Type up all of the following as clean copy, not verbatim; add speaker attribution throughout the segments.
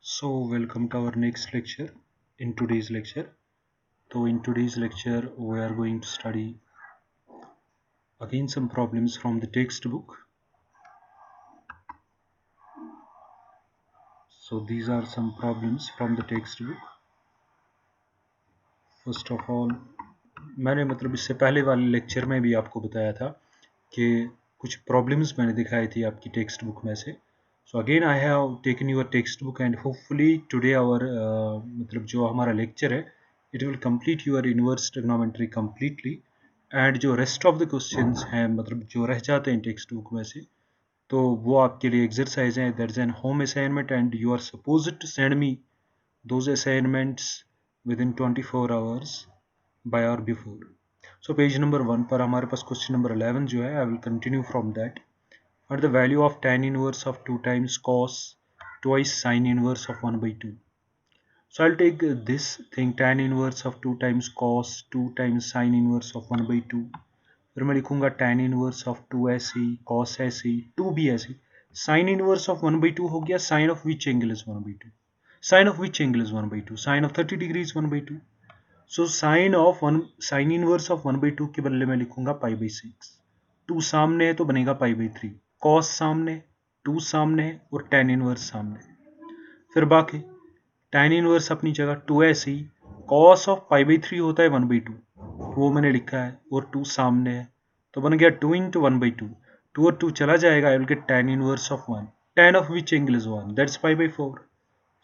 Speaker 1: So welcome to our next lecture. In today's lecture, we are going to study again some problems from the textbook. So these are some problems from the textbook. First of all, मैंने इससे पहले वाले lecture में भी आपको बताया था कि कुछ प्रॉब्लम्स मैंने दिखाई थी आपकी टेक्स्ट बुक में से. So again I have taken your text book and hopefully today our जो हमारा लेक्चर है it will complete your inverse trigonometry completely. And जो रेस्ट ऑफ द क्वेश्चंस हैं जो रह जाते हैं टेक्स्ट बुक में से, तो वो आपके लिए एक्सरसाइज हैं. That is an home assignment and you are supposed to send me those assignments within 24 hours by or before. So page number 1 पर हमारे पास क्वेश्चन नंबर 11 जो है, I will continue from that. Find the value of tan inverse of 2 times cos twice sin inverse of 1 by 2. So I'll take this thing, tan inverse of 2 times cos 2 times sin inverse of 1 by 2. फिर मैं लिखूंगा tan inverse of 2 ऐसे, cos ऐसे, 2 भी ऐसे. sin inverse of 1 by 2 हो गया. sin of which angle is 1 by 2? sin of which angle is 1 by 2? sin of 30 degree is 1 by 2. So sin inverse of 1 by 2 के बदले में लिखूंगा pi by 6. 2 सामने है तो बनेगा pi by 3. cos सामने, 2 सामने है और tan इनवर्स सामने. फिर बाकी tan इनवर्स अपनी जगह 2 ऐसे ही. cos ऑफ पाई बाई 3 होता है 1 बाई 2, वो मैंने लिखा है, और 2 सामने है तो बन गया 2 इंटू 1 बाई 2. 2 और 2 चला जाएगा. I will gate tan inverse of 1. tan of which angle is 1? That's pi by 4.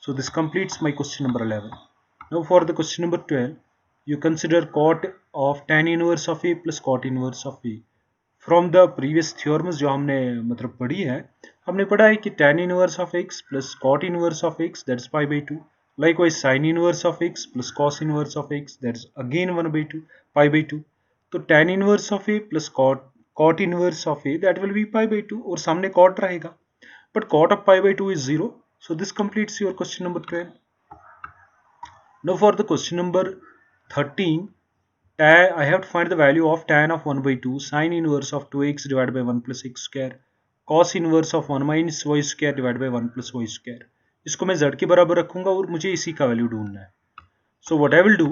Speaker 1: So this completes my question number 11. Now for the question number 12, you consider cot of tan inverse of A plus cot inverse of A. From the previous theorems जो हमने पढ़ी है, हमने पढ़ा है कि tan inverse of x plus cot inverse of x that's pi by 2. Likewise sin inverse of x plus cos inverse of x that's again 1 by 2 pi by 2. तो tan inverse of a plus cot inverse of a that will B pi by 2 और सामने cot रहेगा. But cot of pi by 2 is 0. So this completes your question number 12. Now for the question number 13, I have to find the value of tan of 1 by 2 sin inverse of 2x divided by 1 plus x square cos inverse of 1 minus y square divided by 1 plus y square. इसको मैं z के बराबर रखूंगा और मुझे इसी का value ढूंढना है. So what I will do,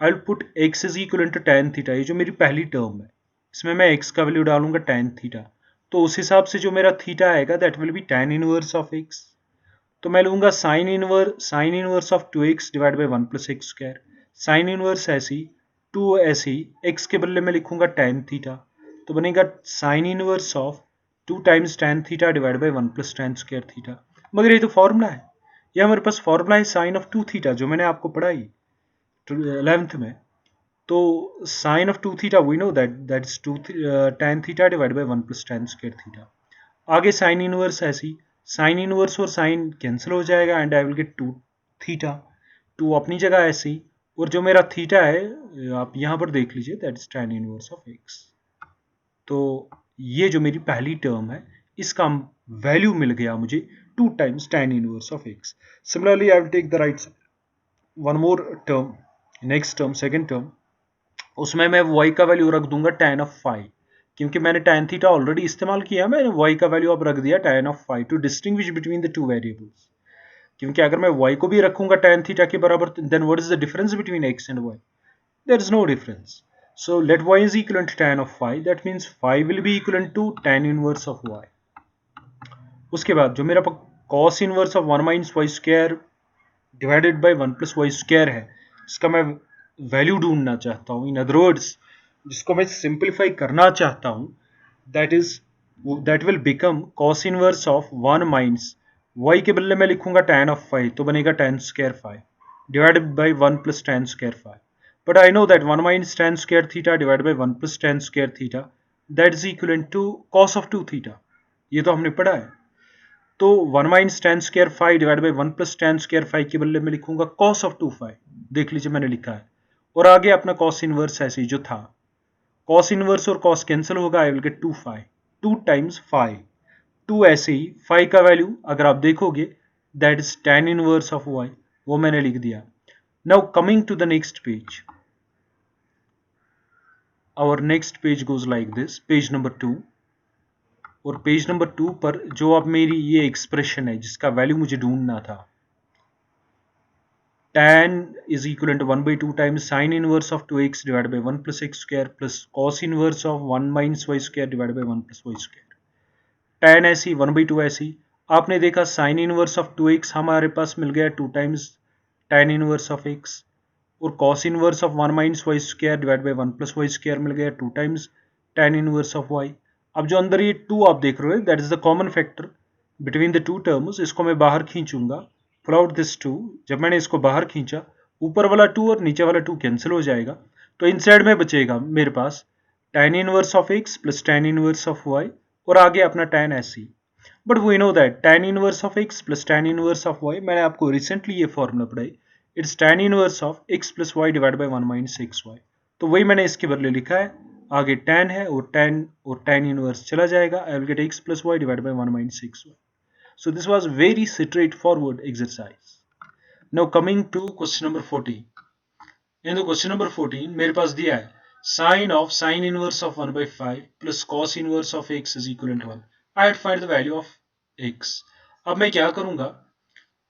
Speaker 1: I will put x is equal to tan theta. ये जो मेरी पहली टर्म है, इसमें मैं x का वैल्यू डालूंगा tan थीटा. तो उस हिसाब से जो मेरा थीटा आएगा that will B tan inverse of x. तो मैं लूंगा sign inverse of 2x divide by 1 plus x square. Sign inverse ऐसी, 2 ऐसी, x के बदले में लिखूंगा tan थीटा. तो बनेगा sine inverse of 2 times tan theta divide by 1 plus tan square theta. मगर ये तो फॉर्मूला है, ये हमारे पास फॉर्मूला है साइन ऑफ 2 थीटा जो मैंने आपको पढ़ाई 11th में. तो sine of 2 theta we know that is 2 tan theta divide by 1 plus tan square theta. आगे साइन इनवर्स ऐसी, साइन इनवर्स और साइन कैंसिल हो जाएगा and I will gate 2 theta. 2 अपनी जगह ऐसी, और जो मेरा थीटा है आप यहाँ पर देख लीजिए that is tan inverse of x. तो ये जो मेरी पहली टर्म है इसका वैल्यू मिल गया मुझे 2 times tan inverse of x. Similarly I will take the right side, one more term, next term, second term. उसमें मैं y का वैल्यू रख दूंगा tan ऑफ 5, क्योंकि मैंने tan थीटा ऑलरेडी इस्तेमाल किया, मैंने y का वैल्यू अब रख दिया tan of 5 to distinguish between the two variables. क्योंकि अगर मैं y को भी रखूंगा tan थीटा के बराबर, then what is the difference between x and y? There is no difference. So let y is equal to tan of 5, that means 5 will be equal to tan inverse of y. उसके बाद जो मेरा cos inverse of 1 minus y square divided by 1 plus y square है, इसका मैं value ढूंढना चाहता हूं. इन अदर वर्ड्स, जिसको मैं सिंपलीफाई करना चाहता हूं, that will become cos inverse of 1 minus y के बदले में लिखूंगा tan ऑफ 5, तो बनेगा tan square 5 divided by 1 plus tan square 5. But I know that 1 minus tan square theta divided by 1 plus tan square theta that is equal to cos of 2 theta. ये तो हमने पढ़ा है. तो 1 minus tan square 5 divided by 1 plus tan square 5 के बदले में लिखूंगा cos ऑफ 2 5. देख लीजिए मैंने लिखा है. और आगे अपना cos इनवर्स ऐसे जो था, cos इनवर्स और cos कैंसिल होगा, आई विल गेट 2 5, 2 टाइम्स 5. 2 ऐसे ही 5 का वैल्यू अगर आप देखोगे that is tan inverse of y, वो मैंने लिख दिया. Now coming to the next page, our next page goes like this, page number 2. और पेज नंबर 2 पर जो अब मेरी ये एक्सप्रेशन है जिसका वैल्यू मुझे ढूंढना था, tan is equivalent to 1 by 2 times sin inverse of 2x divided by 1 plus x square plus cos inverse of 1 minus y square divided by 1 plus y square. tan ऐसी 1 by 2 ऐसी. आपने देखा sin inverse of 2x हमारे पास मिल गया 2 times tan inverse of x, और cos inverse of 1 minus Y square divide by 1 plus Y square मिल गया 2 times tan inverse of y. अब जो अंदर ये 2 आप देख रहे हो that is the common factor between the to terms. इसको मैं बाहर खींचूंगा. Pull out this 2. जब मैंने इसको बाहर खींचा, ऊपर वाला 2 और नीचे वाला 2 कैंसिल हो जाएगा, तो इनसाइड में बचेगा मेरे पास tan inverse of x plus tan inverse of y और आगे अपना tan ऐसी. But we know that tan inverse of x plus tan inverse of y, मैंने आपको रिसेंटली ये फॉर्मूला पढ़ाई, it's tan inverse of x plus y divide by 1 minus x y. तो वही मैंने इसके बदले लिखा है. आगे tan है और tan इनवर्स चला जाएगा. I will get x plus y divide by 1 minus x y. So this was very straightforward exercise. Now coming to question number 14. In the question number 14 मेरे पास दिया है sin of sin inverse of 1 by 5 plus cos inverse of x is equivalent to 1. I had to find the value of x. अब मैं क्या करूंगा,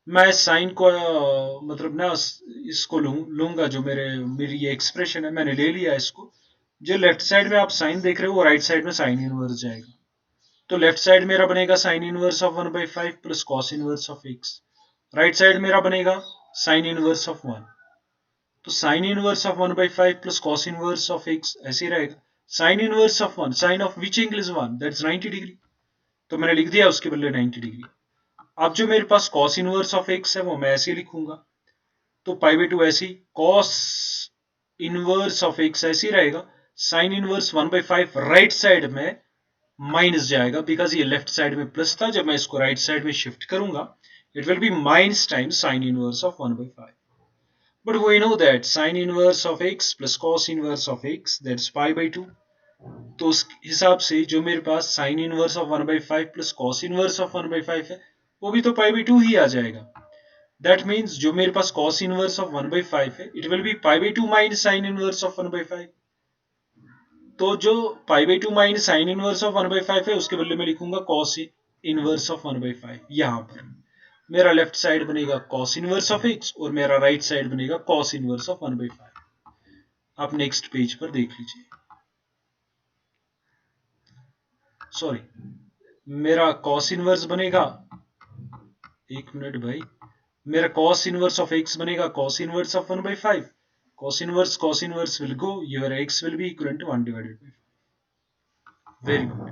Speaker 1: मैं sign को मतलब ना इसको लूंगा जो मेरी ये एक्सप्रेशन है, मैंने ले लिया इसको. जो लेफ्ट साइड में आप साइन देख रहे हो वो राइट साइड में साइन इनवर्स जाएगा. तो लेफ्ट साइड मेरा बनेगा sine inverse of 1 by 5 plus cos inverse of x. Right side मेरा बनेगा साइन इनवर्स ऑफ 1. तो sine inverse of 1 by 5 plus cos inverse of x ऐसे ही रहेगा. Sine inverse of 1, sine of which angle is 1, that's 90 degree. तो मैंने लिख दिया उसके बदले 90 डिग्री. अब जो मेरे पास कॉस इनवर्स ऑफ x है वो मैं ऐसे लिखूंगा. तो पाई बाई 2 ऐसी, कॉस इनवर्स ऑफ x ऐसे ही रहेगा. Sine inverse 1 by 5 right side में माइनस जाएगा बिकॉज ये लेफ्ट साइड में प्लस था. जब मैं इसको राइट साइड में शिफ्ट करूंगा it will B minus times sign inverse of 1 by 5. But we know that sin inverse of x plus cos inverse of x that's pi by 2. तो उस हिसाब से जो मेरे पास sin inverse of 1 by 5 plus cos inverse of 1 by 5 है वो भी तो pi by 2 ही आ जाएगा. That means जो मेरे पास cos inverse of 1 by 5 है it will be pi by 2 minus sin inverse of 1 by 5. तो जो pi by 2 minus sign inverse of 1 by 5 है उसके बदले में लिखूंगा कॉस इनवर्स ऑफ 1 बाई 5. यहां पर मेरा लेफ्ट साइड बनेगा कॉस इनवर्स ऑफ x और मेरा राइट साइड बनेगा कॉस इनवर्स ऑफ 1 बाई 5. आप नेक्स्ट पेज पर देख लीजिए. सॉरी, मेरा कॉस इनवर्स बनेगा, एक मिनट भाई, मेरा कॉस इनवर्स ऑफ x बनेगा cos inverse of 1 by 5. cos inverse will go, your x will be equivalent to 1 divided by 5. Very good.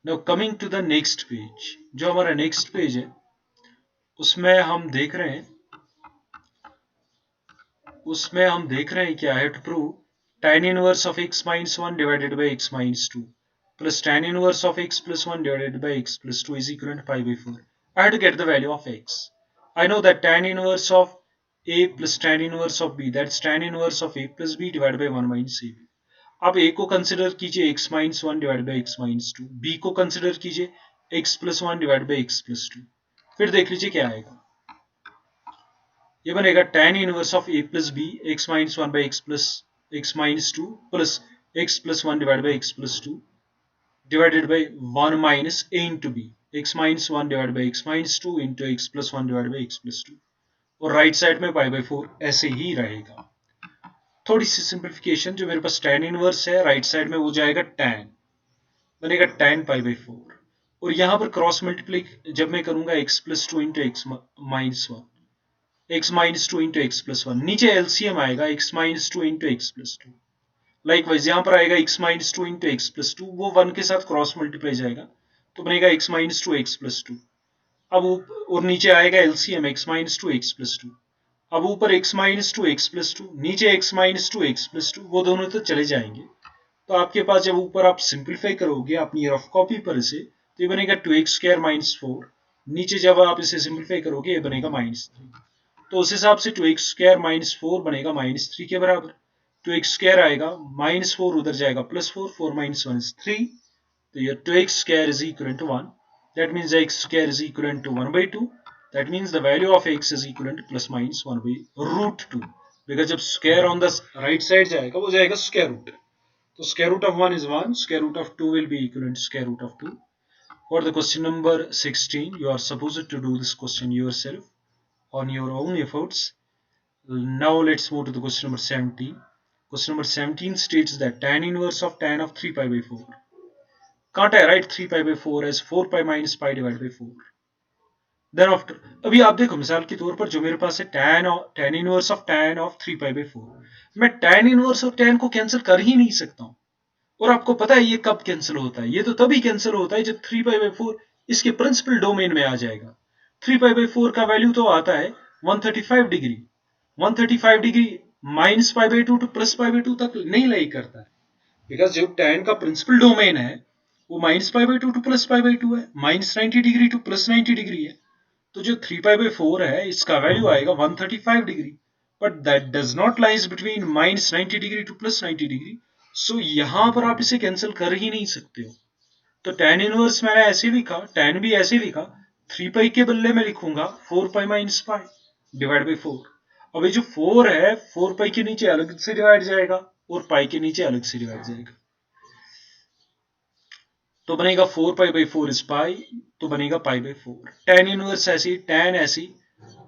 Speaker 1: Now coming to the next page, जो हमारा next page है उसमें हम देख रहे हैं क्या है. to prove tan inverse of x minus 1 divided by x minus 2 plus tan inverse of x plus 1 divided by x plus 2 is equivalent to pi by 4. I have to get the value of x. I know that tan inverse of a plus tan inverse of b, that's tan inverse of a plus b divided by 1 minus ab. अब a को consider कीजिए x minus 1 divide by x minus 2, b को consider कीजिए x plus 1 divide by x plus 2. फिर देख लीजिए क्या आएगा. ये बनेगा tan inverse of a plus b x minus 1 by x minus 2 plus x plus 1 divide by x plus 2 divided by 1 minus a into b, x minus 1 divide by x minus 2 into x plus 1 divide by x plus 2. और right side में पाई by 4 ऐसे ही रहेगा. थोड़ी सी simplification, जो मेरे पास tan inverse है राइट साइड में वो जाएगा tan, बनेगा tan पाई बाई 4. और यहां पर क्रॉस मल्टीप्लाई जब मैं करूंगा x plus 2 into x minus 1, x minus 2 into x plus 1, नीचे एलसीएम आएगा x minus 2 into x plus 2. Likewise यहां पर आएगा x minus 2 into x plus 2, वो 1 के साथ क्रॉस मल्टीप्लाई जाएगा तो बनेगा x माइनस 2 एक्स प्लस 2. अब और नीचे आएगा LCM x minus 2 x plus 2. अब ऊपर x माइनस 2 एक्स प्लस 2, नीचे x माइनस 2 एक्स प्लस 2, वो दोनों तो चले जाएंगे. तो आपके पास जब ऊपर आप सिंप्लीफाई करोगे अपनी रफ कॉपी पर इसे, तो ये बनेगा 2x स्क्वायर माइनस 4. नीचे जब आप इसे सिंप्लीफाई करोगे ये बनेगा माइनस 3. तो उस हिसाब से 2x स्क्वायर माइनस 4 बनेगा माइनस 3 के बराबर. 2x स्क्वायर आएगा माइनस 4 उधर जाएगा प्लस 4, 4 माइनस 1 इज 3. तो ये 2x square is equal to 1. That means x square is equal to 1 by 2. That means the value of x is equivalent to plus minus 1 by root 2. because जब square on the right side जाएगा वो जाएगा square root. तो square root of 1 is 1, square root of 2 will be equivalent to square root of 2. For the question number 16, you are supposed to do this question yourself on your own efforts. Now let's move to the question number 17. Question number 17 states that tan inverse of tan of 3 pi by 4. Can't I write 3 pi by 4 as 4 pi minus pi divided by 4? Then after, अभी आप देखो मिसाल के तौर पर जो मेरे पास है tan inverse of tan of 3 pi by 4, मैं tan इनवर्स ऑफ tan को कैंसिल कर ही नहीं सकता हूं। और आपको पता है ये कब कैंसिल होता है? ये तो तभी कैंसिल होता है जब 3 पाई बाई 4 इसके प्रिंसिपल डोमेन में आ जाएगा। 3 पाई बाई 4 का वैल्यू तो आता है 135 degree. 135 degree minus pi by 2 two plus pi by 2 तक नहीं लाई करता है, बिकॉज जो tan का प्रिंसिपल डोमेन है वो minus pi by 2 two plus pi by 2 है, minus 90 degree to plus 90 degree है। तो जो 3 पाई बाई 4 है इसका वैल्यू आएगा 135 degree, but that does not lies between minus 90 degree to plus 90 degree. So यहां पर आप इसे कैंसिल कर ही नहीं सकते हो। तो tan इनवर्स मैंने ऐसे लिखा, tan भी ऐसे लिखा, 3 पाई के बदले में लिखूंगा 4 pi minus pi divide by 4। अब ये जो 4 है 4 पाई के नीचे अलग से डिवाइड जाएगा और पाई के नीचे अलग से डिवाइड जाएगा, तो बनेगा 4 पाई बाई 4 इज पाई, तो बनेगा पाई बाई 4। tan इनवर्स ऐसी, tan ऐसी,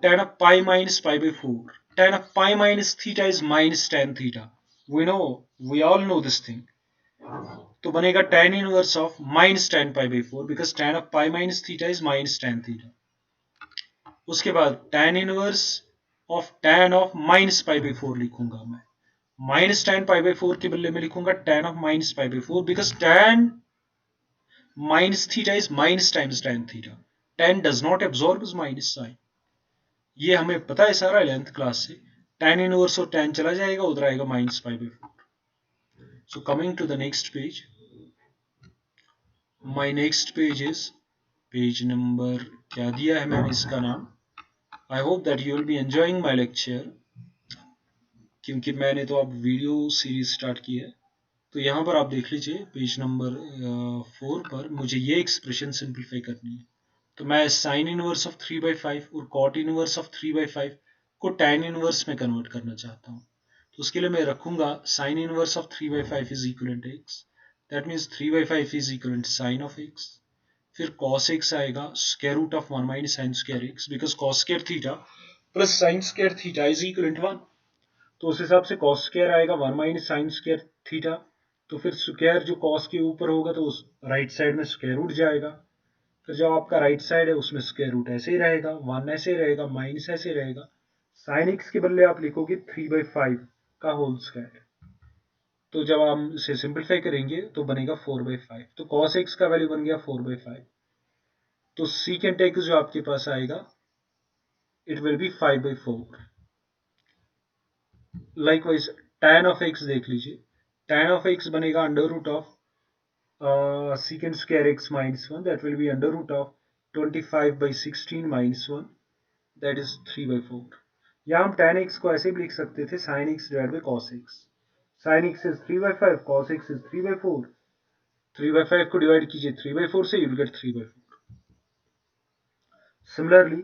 Speaker 1: tan of pi minus pi by 4. Tan of pi minus theta is minus tan theta. We all know this thing. तो बनेगा tan inverse of minus tan pi by 4 because tan of pi minus theta is minus tan theta. उसके बाद tan inverse of tan of minus pi by 4 लिखूंगा मैं। minus tan pi by 4 के बदले में लिखूंगा tan of minus pi by 4 because tan minus theta is minus times tan theta. Tan does not absorb as minus sign. ये हमें पता है सारा 11th क्लास से। tan इनवर्स और tan चला जाएगा, उधर आएगा minus pi by 4। So coming to the next page, my next page is page number, क्या दिया है मैंने इसका नाम, I hope that you will be enjoying my lecture, क्योंकि मैंने तो अब वीडियो सीरीज स्टार्ट की है। तो यहाँ पर आप देख लीजिए पेज नंबर 4 पर मुझे ये एक्सप्रेशन सिंप्लीफाई करनी है। तो मैं साइन इनवर्स ऑफ 3 बाई 5 और कॉट इनवर्स ऑफ 3 बाई 5 को टैन इनवर्स में कन्वर्ट करना चाहता हूँ। तो उसके लिए मैं रखूंगा sine inverse of 3 by 5 is equivalent x, that means 3 by 5 is equivalent sine of x. फिर कॉस एक्स आएगा square root of 1 minus sine square x, because cos square theta plus sine square theta is equivalent 1। तो उस हिसाब से cos square आएगा 1 minus sine square theta, तो फिर square जो कॉस के ऊपर होगा तो उस राइट साइड में स्क्वायर रूट जाएगा। फिर जो आपका राइट साइड है उसमें स्क्वायर रूट ऐसे ही रहेगा, 1 ऐसे ही रहेगा, माइनस ऐसे ही रहेगा। साइन एक्स के बदले आप लिखोगे 3 बाई 5 का होल स्क्वायर। तो जब हम इसे सिंप्लीफाई करेंगे तो बनेगा 4 बाई 5। तो कॉस एक्स का वैल्यू बन गया 4 बाई 5। तो सीकेंट एक्स जो आपके पास आएगा it will be 5 by 4। Likewise tan of x देख लीजिए, tan ऑफ एक्स बनेगा under root of secant square x minus 1, that will be under root of 25 by 16 minus 1, that is 3 by 4। यहाँ हम tan x को ऐसे भी लिख सकते थे sin x divided by cos x। sin x is 3 by 5, cos x is 3 by 4। 3 by 5 को divide कीजिए 3 by 4 से, you will get 3 by 4। Similarly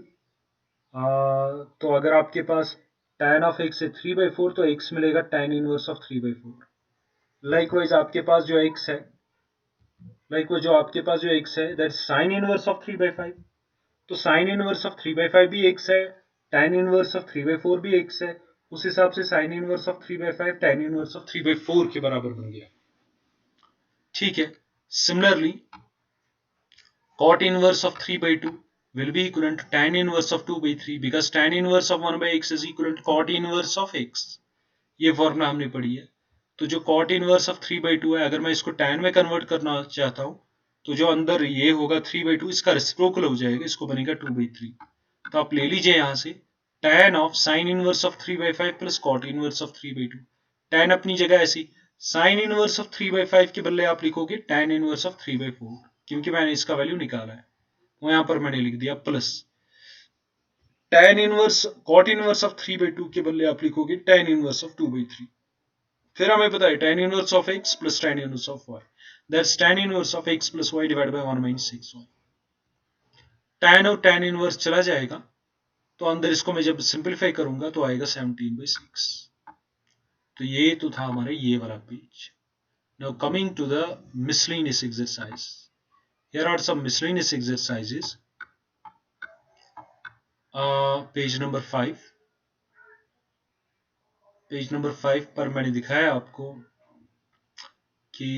Speaker 1: तो अगर आपके पास tan of x है 3 by 4 तो x मिलेगा tan inverse of 3 by 4। Likewise आपके पास जो x है, that sine inverse of 3 by 5। तो साइन इनवर्स ऑफ 3 by 5 भी x है, tan इनवर्स ऑफ 3 by 4 भी x है। उस हिसाब से sign inverse of 3 by 5 tan inverse of 3 by 4 के बराबर बन गया। ठीक है। Similarly cot inverse of 3 by 2 will be equivalent to tan inverse of 2 by 3 because tan inverse of 1 by x is equivalent to cot inverse of x। ये formula हमने पढ़ी है। तो जो cot इनवर्स ऑफ 3 by 2 है, अगर मैं इसको tan में कन्वर्ट करना चाहता हूं तो जो अंदर ये होगा 3 by 2 इसका रेसिप्रोकल हो जाएगा, इसको बनेगा 2 by 3। तो आप ले लीजिए यहां से tan of sine inverse of 3 by 5 plus cot inverse of 3 by 2। tan अपनी जगह ऐसी, साइन इनवर्स ऑफ 3 by 5 के बदले आप लिखोगे tan इनवर्स ऑफ 3 by 4, क्योंकि मैंने इसका वैल्यू निकाला है। वो यहां पर मैंने लिख दिया plus tan inverse cot inverse of 3 by 2 के बदले आप लिखोगे tan इनवर्स ऑफ 2 by 3। फिर हमें पता है tan inverse of x plus tan inverse of y, that's tan inverse of x plus y divided by 1 minus 6y। tan और tan inverse चला जाएगा, तो अंदर इसको मैं जब सिंपलीफाई करूंगा तो आएगा 17 by 6। तो ये तो था हमारे ये वाला page. Now coming to the miscellaneous exercise, here are some miscellaneous exercises. Page number 5, page number 5 पर मैंने दिखाया आपको कि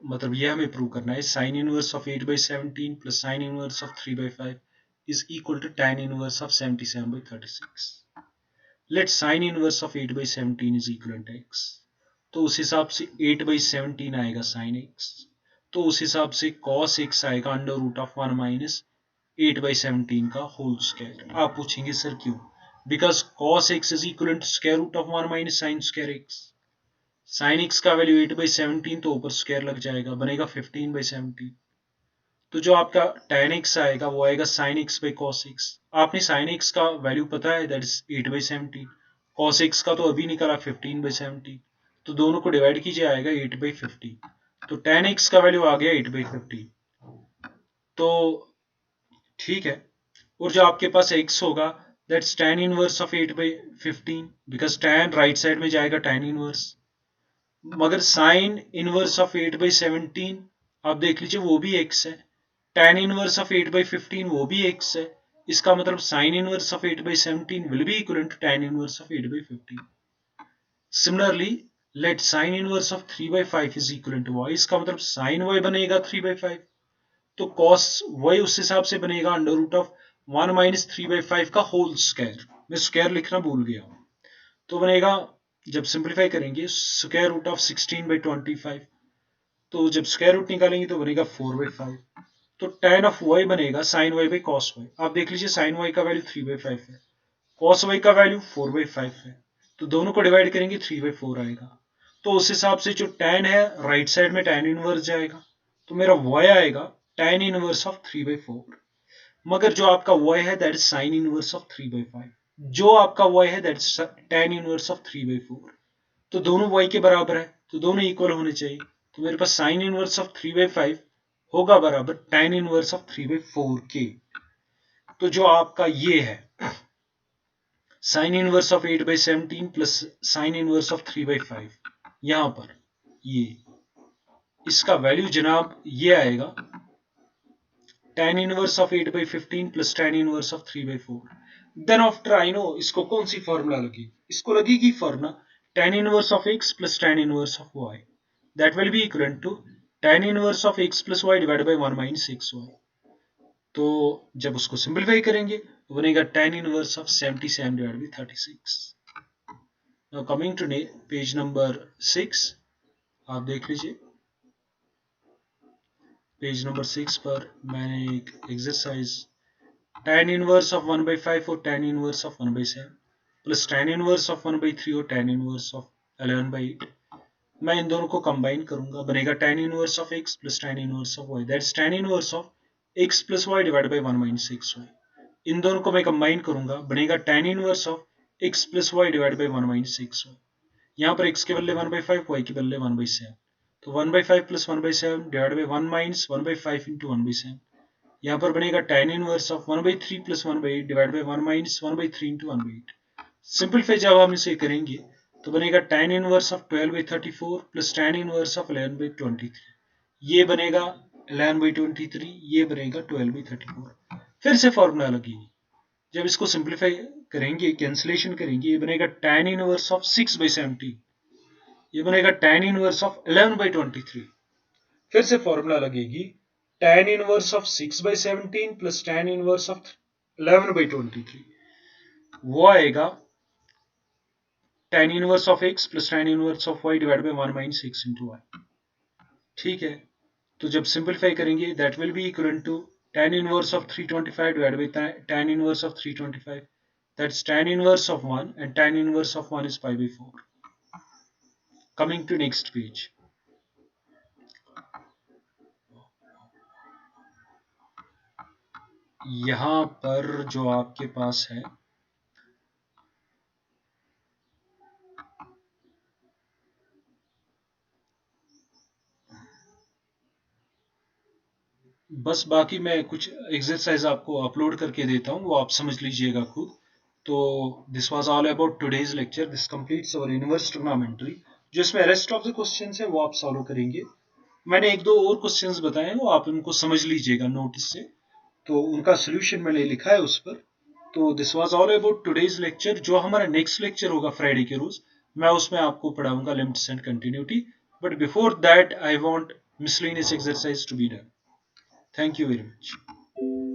Speaker 1: मतलब यह हमें प्रूव करना है sine inverse of 8/17 plus sine inverse of 3/5 is equal to tan inverse of 77/36। Let sine inverse of 8/17 is equal to x। तो उस हिसाब से 8/17 आएगा साइन x, तो उस हिसाब से cos x आएगा अंडर रूट ऑफ 1 माइनस 8/17 का होल स्क्वायर। आप पूछेंगे सर क्यों? Because cos x is equal to square root of 1 minus sine square x। Sine x का वैल्यू 8/17 तो ऊपर स्क्वायर लग जाएगा, बनेगा 15/17। तो जो आपका tan x आएगा वो आएगा sin x by cos x। आपने sin x का वैल्यू पता है, दैट इज 8/17। cos x का तो अभी निकला 15/17, तो दोनों को डिवाइड कीजिए, आएगा 8/50। तो tan x का वैल्यू आ गया 8/50। तो ठीक है, और जो आपके पास x होगा that's tan inverse of 8/15, because tan right side में जाएगा tan इनवर्स। मगर साइन इनवर्स ऑफ 8/17 आप देख लीजिए वो भी x है, tan इनवर्स ऑफ 8/15 वो भी x है। इसका मतलब sine inverse of 8/17 will be equal to tan inverse of 8/15। Similarly let sine inverse of 3/5 is equal to y। इसका मतलब साइन y बनेगा 3/5, तो cos y उस हिसाब से बनेगा अंडर रूट ऑफ 1 माइनस 3/5 का होल स्क्वायर। मैं स्क्वायर लिखना भूल गया हूं, तो बनेगा, जब सिंप्लीफाई करेंगे स्क्वायर रूट ऑफ 16/25, तो जब स्क्वायर रूट निकालेंगे तो बनेगा 4/5। तो tan ऑफ y बनेगा sin y by cos y। आप देख लीजिए sin y का वैल्यू 3/5 है, cos y का वैल्यू 4/5 है, तो दोनों को डिवाइड करेंगे 3/4 आएगा। तो उस हिसाब से जो tan है राइट साइड में tan इनवर्स जाएगा, तो मेरा y आएगा tan इनवर्स ऑफ 3/4। मगर जो आपका y है that is sin inverse of 3/5, जो आपका y है that is tan inverse of 3/4। तो दोनों y के बराबर है, तो दोनों इक्वल होने चाहिए। तो मेरे पास sin इनवर्स ऑफ 3/5 होगा बराबर tan इनवर्स ऑफ 3/4 के। तो जो आपका ये है sin inverse of 8/17 plus sin inverse of 3/5, यहां पर ये इसका वैल्यू जनाब ये आएगा tan inverse of 8/15 plus tan inverse of 3/4। Then after I know इसको कौन सी फॉर्मूला लगी, इसको लगेगी formula tan inverse of x plus tan inverse of y, that will be equal to tan inverse of x plus y divided by 1 minus 6y। तो जब उसको simplify करेंगे तो बनेगा tan inverse of 77 divided by 36। Now coming to page number 6, आप देख लीजिए page number 6 पर मैंने एक एक्सरसाइज tan इनवर्स ऑफ 1/5 और tan inverse of 1/7 plus tan inverse of 1/3 और tan इनवर्स ऑफ 11/8, मैं इन दोनों को कंबाइन करूंगा, बनेगा tan inverse of x plus tan inverse of y, that's tan inverse of x plus y divided by 1 minus 6y। इन दोनों को मैं combine करूंगा, बनेगा tan inverse of x plus y divided by 1 minus 6y। यहाँ पर x के बदले 1/5, y के बदले 1/7, तो 1/5 plus 1/7 divided by 1 minus 1/5 into 1/7। यहाँ पर बनेगा tan inverse of 1/3 plus 1/8 divide by 1 minus 1/3 into 1/8। Simplify जब हम इसे करेंगे तो बनेगा tan inverse of 12/34 plus tan inverse of 11/23। ये बनेगा 11/23, ये बनेगा 12/34। फिर से फॉर्मूला लगेगी, जब इसको सिंपलीफाई करेंगे, कैंसिलेशन करेंगे, ये बनेगा tan इनवर्स ऑफ 6/17, ये बनेगा tan इनवर्स ऑफ 11/23। फिर से फॉर्मूला लगेगी tan inverse of 6/17 plus tan inverse of 11/23, वो आएगा tan inverse of x plus tan inverse of y divide by 1 minus 6 into y। ठीक है, तो जब सिंपलीफाई करेंगे that will be equal to tan inverse of 325 divide by tan inverse of 325, that's tan inverse of 1 and tan inverse of 1 is pi/4। Coming to next page, यहां पर जो आपके पास है बस, बाकी मैं कुछ एक्सरसाइज आपको अपलोड करके देता हूँ, वो आप समझ लीजिएगा खुद। तो this was all about today's lecture, this completes our inverse trigonometry. जो इसमें रेस्ट ऑफ द क्वेश्चंस है वो आप सॉल्व करेंगे। मैंने एक दो और क्वेश्चंस बताए हैं, वो आप उनको समझ लीजिएगा नोटिस से, तो उनका सोल्यूशन मैंने लिखा है उस पर। तो this was all about today's lecture. जो हमारा नेक्स्ट लेक्चर होगा फ्राइडे के रोज, मैं उसमें आपको पढ़ाऊंगा limits and continuity, but before that I want miscellaneous exercise to be done. Thank you very much.